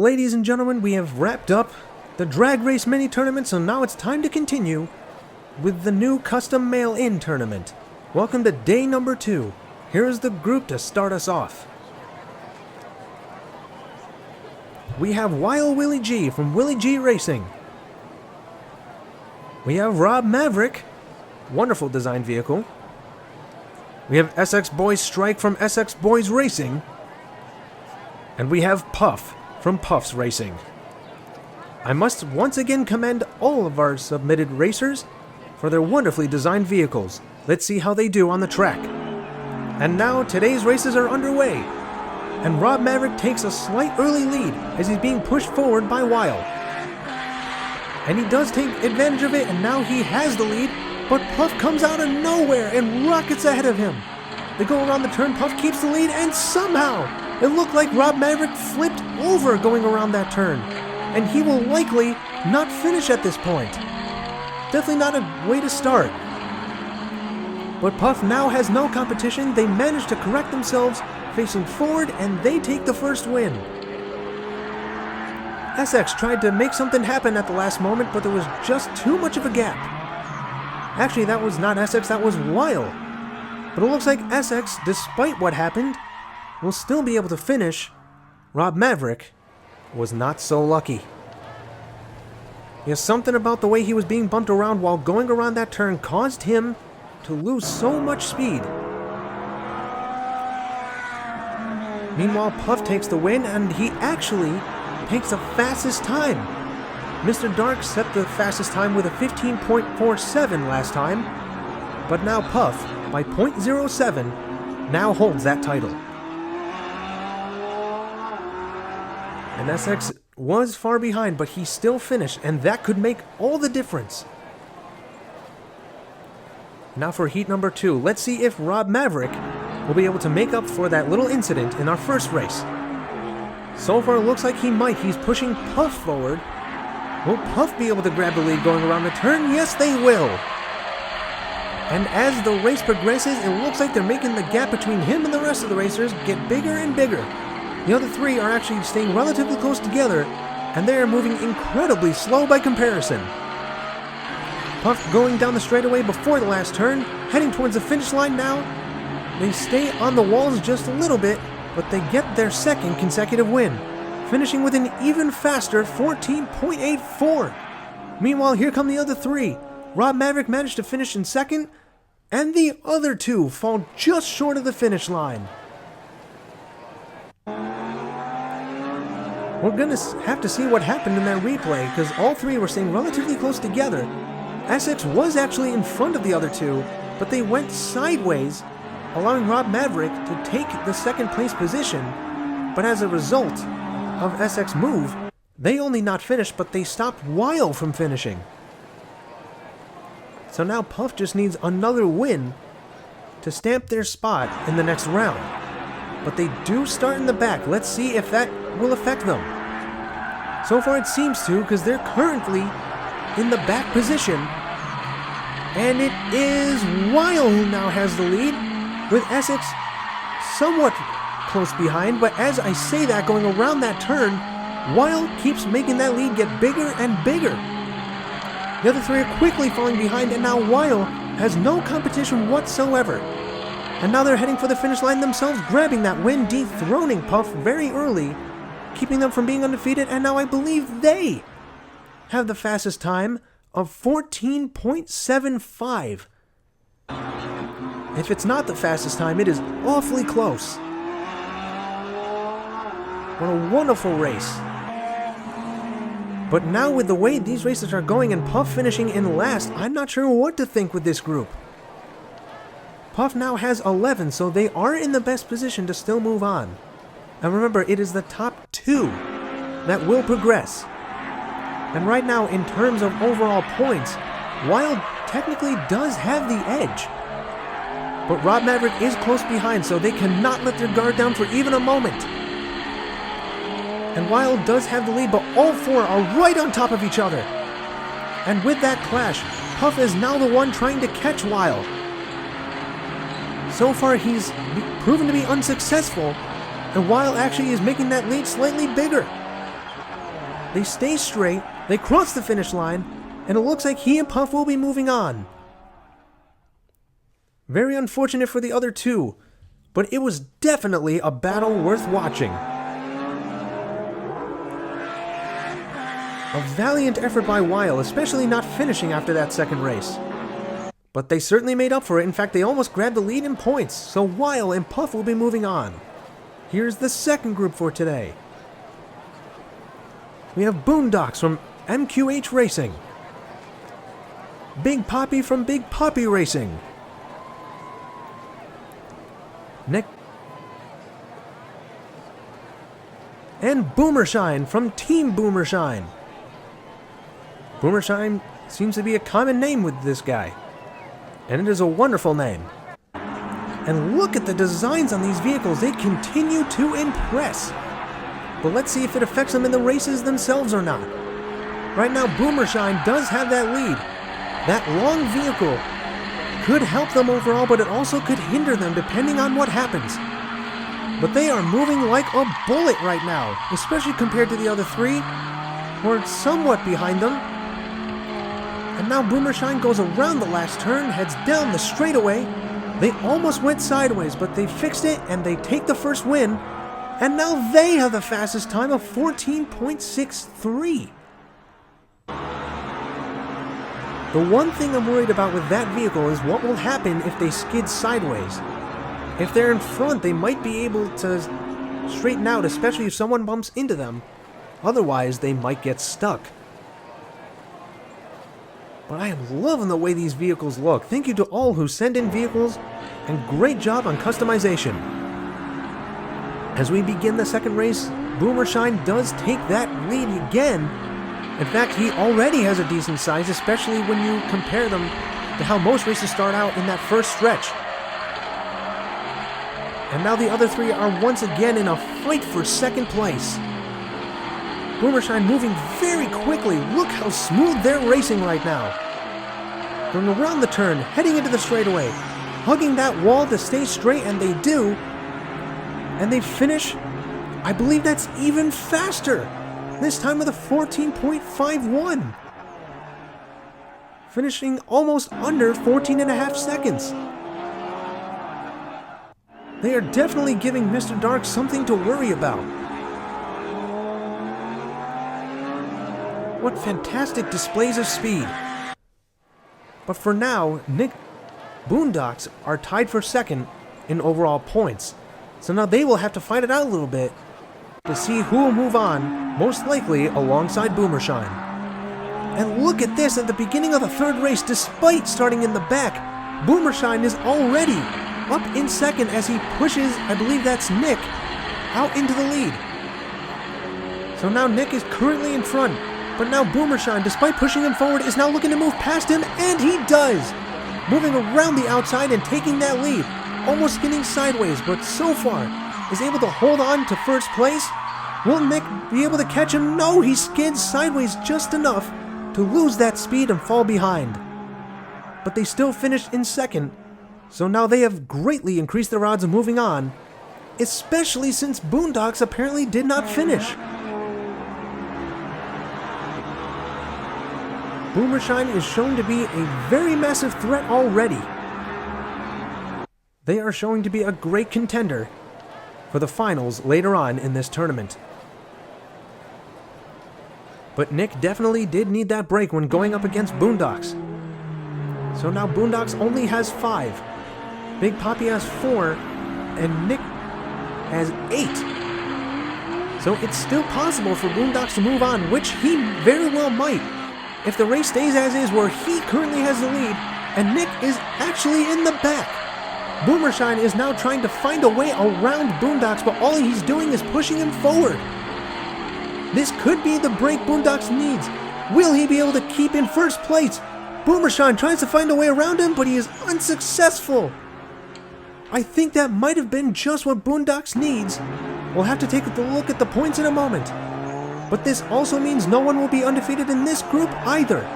Ladies and gentlemen, we have wrapped up the drag race mini tournament, so now it's time to continue with the new custom mail-in tournament. Welcome to day number 2. Here is the group to start us off. We have Wild Willie G from Willie G Racing. We have Rob Maverick, wonderful design vehicle. We have SX Boys Strike from SX Boys Racing. And we have Puff from Puffs Racing. I must once again commend all of our submitted racers for their wonderfully designed vehicles. Let's see how they do on the track. And now today's races are underway, and Rob Maverick takes a slight early lead as he's being pushed forward by Wild. And he does take advantage of it, and now he has the lead, but Puff comes out of nowhere and rockets ahead of him. They go around the turn, Puff keeps the lead, and somehow it looked like Rob Maverick flipped over going around that turn, and he will likely not finish at this point. Definitely not a way to start. But Puff now has no competition. They manage to correct themselves, facing forward, and they take the first win. SX tried to make something happen at the last moment, but there was just too much of a gap. Actually, that was not SX, that was Wild. But it looks like SX, despite what happened, will still be able to finish. Rob Maverick was not so lucky. Yes, something about the way he was being bumped around while going around that turn caused him to lose so much speed. Meanwhile, Puff takes the win, and he actually takes the fastest time. Mr. Dark set the fastest time with a 15.47 last time, but now Puff, by 0.07, now holds that title. And SX was far behind, but he still finished, and that could make all the difference. Now for heat number 2, let's see if Rob Maverick will be able to make up for that little incident in our first race. So far it looks like he might. He's pushing Puff forward. Will Puff be able to grab the lead going around the turn? Yes, they will. And as the race progresses, it looks like they're making the gap between him and the rest of the racers get bigger and bigger. The other three are actually staying relatively close together, and they are moving incredibly slow by comparison. Puff going down the straightaway before the last turn, heading towards the finish line now. They stay on the walls just a little bit, but they get their second consecutive win, finishing with an even faster 14.84. Meanwhile, here come the other three. Rob Maverick managed to finish in second, and the other two fall just short of the finish line. We're going to have to see what happened in that replay, because all three were staying relatively close together. SX was actually in front of the other two, but they went sideways, allowing Rob Maverick to take the second place position. But as a result of SX move, they only not finished, but they stopped Wild from finishing. So now Puff just needs another win to stamp their spot in the next round. But they do start in the back. Let's see if that will affect them. So far it seems to, because they're currently in the back position. And it is Wild who now has the lead, with Essex somewhat close behind. But as I say that, going around that turn, Wild keeps making that lead get bigger and bigger. The other three are quickly falling behind, and now Wild has no competition whatsoever. And now they're heading for the finish line themselves, grabbing that win, dethroning Puff very early, keeping them from being undefeated, and now I believe they have the fastest time of 14.75. If it's not the fastest time, it is awfully close. What a wonderful race. But now with the way these races are going and Puff finishing in last, I'm not sure what to think with this group. Puff now has 11, so they are in the best position to still move on. And remember, it is the top 2 that will progress. And right now, in terms of overall points, Wild technically does have the edge. But Rob Maverick is close behind, so they cannot let their guard down for even a moment. And Wild does have the lead, but all four are right on top of each other. And with that clash, Puff is now the one trying to catch Wild. So far, he's proven to be unsuccessful, and Wild actually is making that lead slightly bigger. They stay straight, they cross the finish line, and it looks like he and Puff will be moving on. Very unfortunate for the other two, but it was definitely a battle worth watching. A valiant effort by Weil, especially not finishing after that second race. But they certainly made up for it. In fact, they almost grabbed the lead in points, so Weil and Puff will be moving on. Here's the second group for today. We have Boondocks from MQH Racing. Big Poppy from Big Poppy Racing. Nick. And Boomershine from Team Boomershine. Boomershine seems to be a common name with this guy. And it is a wonderful name. And look at the designs on these vehicles. They continue to impress. But let's see if it affects them in the races themselves or not. Right now, Boomershine does have that lead. That long vehicle could help them overall, but it also could hinder them depending on what happens. But they are moving like a bullet right now, especially compared to the other three, who are somewhat behind them. And now Boomershine goes around the last turn, heads down the straightaway. They almost went sideways, but they fixed it and they take the first win. And now they have the fastest time of 14.63. The one thing I'm worried about with that vehicle is what will happen if they skid sideways. If they're in front, they might be able to straighten out, especially if someone bumps into them. Otherwise, they might get stuck. But I am loving the way these vehicles look. Thank you to all who send in vehicles, and great job on customization. As we begin the second race, Boomershine does take that lead again. In fact, he already has a decent size, especially when you compare them to how most races start out in that first stretch. And now the other three are once again in a fight for second place. Boomershine moving very quickly. Look how smooth they're racing right now. Going around the turn, heading into the straightaway, hugging that wall to stay straight, and they do. And they finish, I believe that's even faster. This time with a 14.51. Finishing almost under 14.5 seconds. They are definitely giving Mr. Dark something to worry about. What fantastic displays of speed. But for now, Boondocks are tied for second in overall points. So now they will have to fight it out a little bit to see who will move on, most likely alongside Boomershine. And look at this, at the beginning of the third race, despite starting in the back, Boomershine is already up in second as he pushes, I believe that's Nick, out into the lead. So now Nick is currently in front, but now Boomershine, despite pushing him forward, is now looking to move past him, and he does! Moving around the outside and taking that lead, almost skidding sideways, but so far is able to hold on to first place. Will Nick be able to catch him? No, he skids sideways just enough to lose that speed and fall behind. But they still finished in second, so now they have greatly increased their odds of moving on, especially since Boondocks apparently did not finish. Boomershine is shown to be a very massive threat already. They are showing to be a great contender for the finals later on in this tournament. But Nick definitely did need that break when going up against Boondocks. So now Boondocks only has 5. Big Poppy has 4, and Nick has 8. So it's still possible for Boondocks to move on, which he very well might, if the race stays as is, where he currently has the lead, and Nick is actually in the back. Boomershine is now trying to find a way around Boondocks, but all he's doing is pushing him forward. This could be the break Boondocks needs. Will he be able to keep in first place? Boomershine tries to find a way around him, but he is unsuccessful. I think that might have been just what Boondocks needs. We'll have to take a look at the points in a moment. But this also means no one will be undefeated in this group either.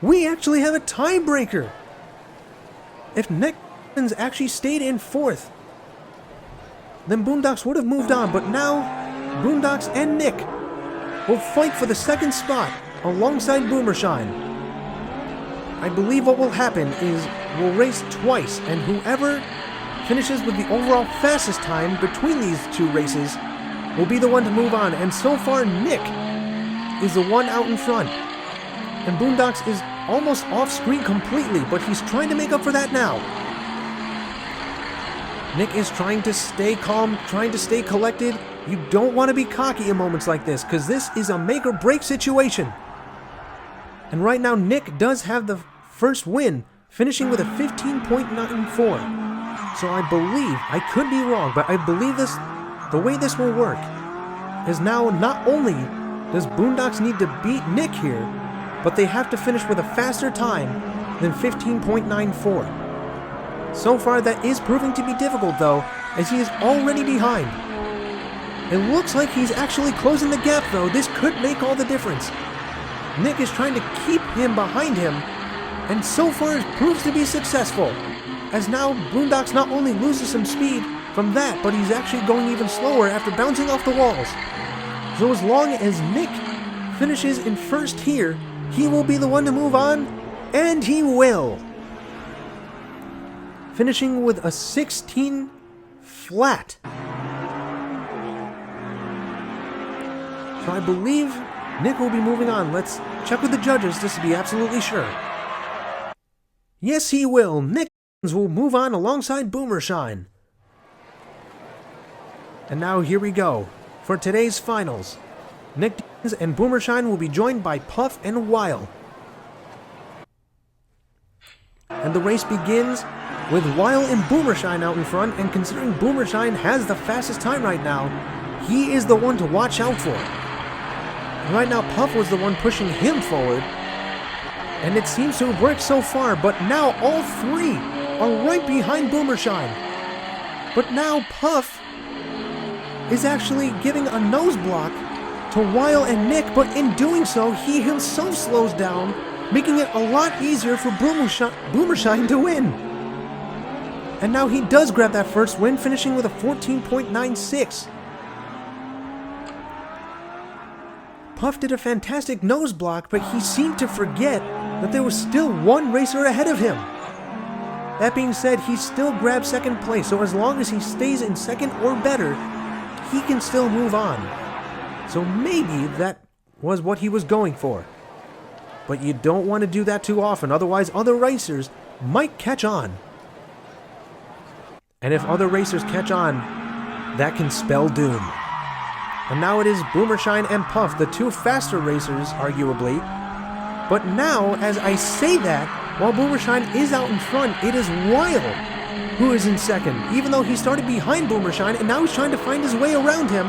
We actually have a tiebreaker. If Nick actually stayed in 4th, then Boondocks would have moved on, but now Boondocks and Nick will fight for the second spot alongside Boomershine. I believe what will happen is we'll race twice, and whoever finishes with the overall fastest time between these two races will be the one to move on. And so far, Nick is the one out in front. And Boondocks is almost off screen completely, but he's trying to make up for that now. Nick is trying to stay calm, trying to stay collected. You don't want to be cocky in moments like this, because this is a make or break situation. And right now, Nick does have the first win, finishing with a 15.94. So I believe, I could be wrong, but I believe the way this will work is now not only does Boondocks need to beat Nick here, but they have to finish with a faster time than 15.94. So far, that is proving to be difficult, though, as he is already behind. It looks like he's actually closing the gap, though. This could make all the difference. Nick is trying to keep him behind him, and so far it proves to be successful, as now Boondocks not only loses some speed from that, but he's actually going even slower after bouncing off the walls. So as long as Nick finishes in first here, he will be the one to move on, and he will. Finishing with a 16 flat. So I believe Nick will be moving on. Let's check with the judges just to be absolutely sure. Yes, he will. Nick will move on alongside Boomershine. And now here we go for today's finals. Nick and Boomershine will be joined by Puff and Weil. And the race begins with Weil and Boomershine out in front, and considering Boomershine has the fastest time right now, he is the one to watch out for. And right now, Puff was the one pushing him forward, and it seems to have worked so far, but now all three are right behind Boomershine. But now Puff is actually giving a nose block to Weil and Nick, but in doing so, he himself slows down, making it a lot easier for Boomershine to win. And now he does grab that first win, finishing with a 14.96. Puff did a fantastic nose block, but he seemed to forget that there was still one racer ahead of him. That being said, he still grabbed second place, so as long as he stays in second or better, he can still move on. So maybe that was what he was going for. But you don't want to do that too often, otherwise other racers might catch on. And if other racers catch on, that can spell doom. And now it is Boomershine and Puff, the two faster racers, arguably. But now, as I say that, while Boomershine is out in front, it is Weil who is in second, even though he started behind Boomershine, and now he's trying to find his way around him,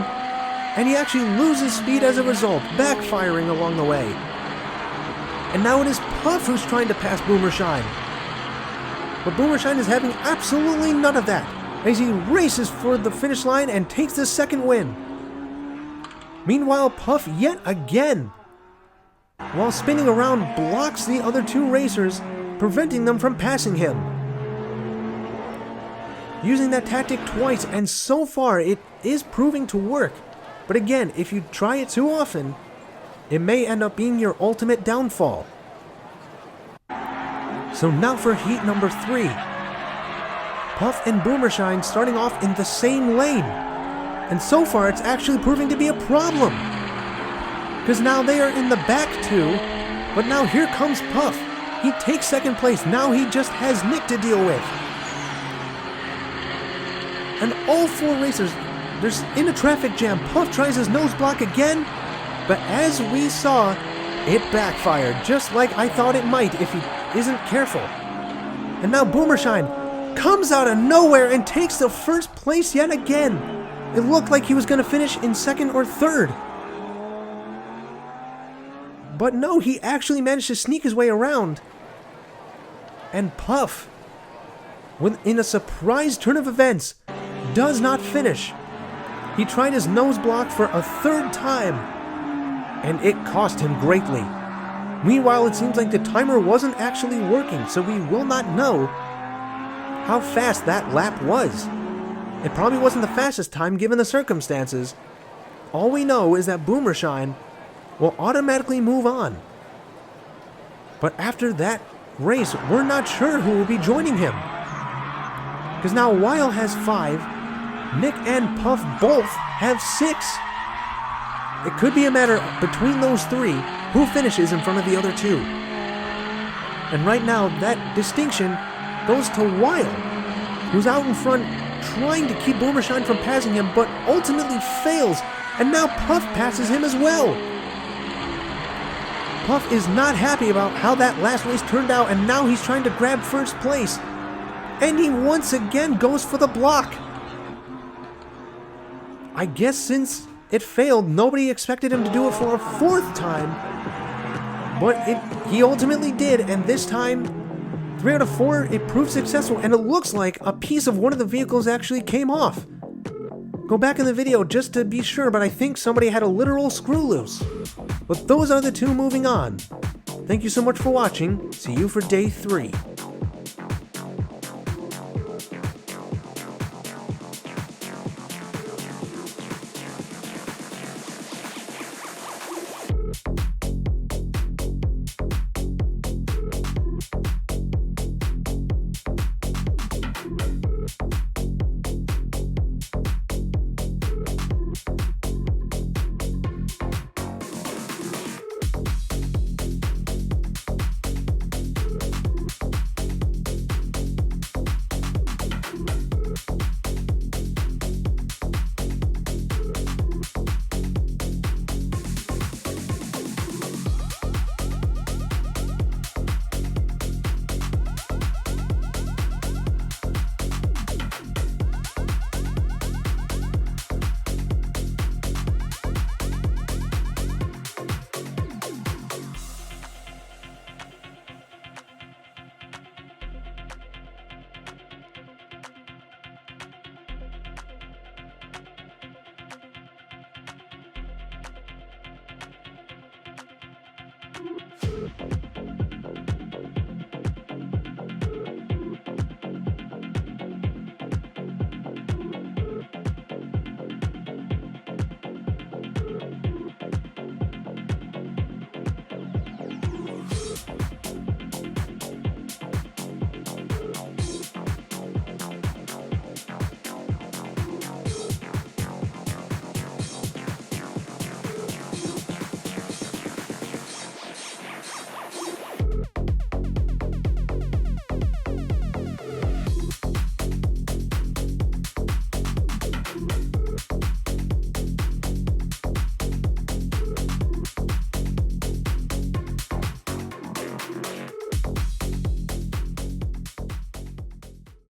and he actually loses speed as a result, backfiring along the way. And now it is Puff who's trying to pass Boomershine. But Boomershine is having absolutely none of that, as he races for the finish line and takes the second win. Meanwhile, Puff yet again, while spinning around, blocks the other two racers, preventing them from passing him. Using that tactic twice, and so far it is proving to work. But again, if you try it too often, it may end up being your ultimate downfall. So now for heat number 3. Puff and Boomershine starting off in the same lane. And so far it's actually proving to be a problem, because now they are in the back two, but now here comes Puff. He takes second place. Now he just has Nick to deal with. And all four racers, they're in a traffic jam. Puff tries his nose block again, but as we saw, it backfired, just like I thought it might if he isn't careful. And now Boomershine comes out of nowhere and takes the first place yet again. It looked like he was going to finish in second or third. But no, he actually managed to sneak his way around. And Puff, in a surprise turn of events, does not finish. He tried his nose block for a third time, and it cost him greatly. Meanwhile, it seems like the timer wasn't actually working, so we will not know how fast that lap was. It probably wasn't the fastest time given the circumstances, All we know is that Boomershine will automatically move on. But after that race, we're not sure who will be joining him. Because now Weil has 5, Nick and Puff both have 6. It could be a matter between those 3 who finishes in front of the other 2. And right now, that distinction goes to Weil, who's out in front trying to keep Boomershine from passing him, but ultimately fails, and now Puff passes him as well. Puff is not happy about how that last race turned out, and now he's trying to grab first place. And he once again goes for the block. I guess since it failed, nobody expected him to do it for a 4th time. But he ultimately did, and this time, 3 out of 4, it proved successful, and it looks like a piece of one of the vehicles actually came off. Go back in the video just to be sure, but I think somebody had a literal screw loose. But those are the 2 moving on. Thank you so much for watching. See you for day 3.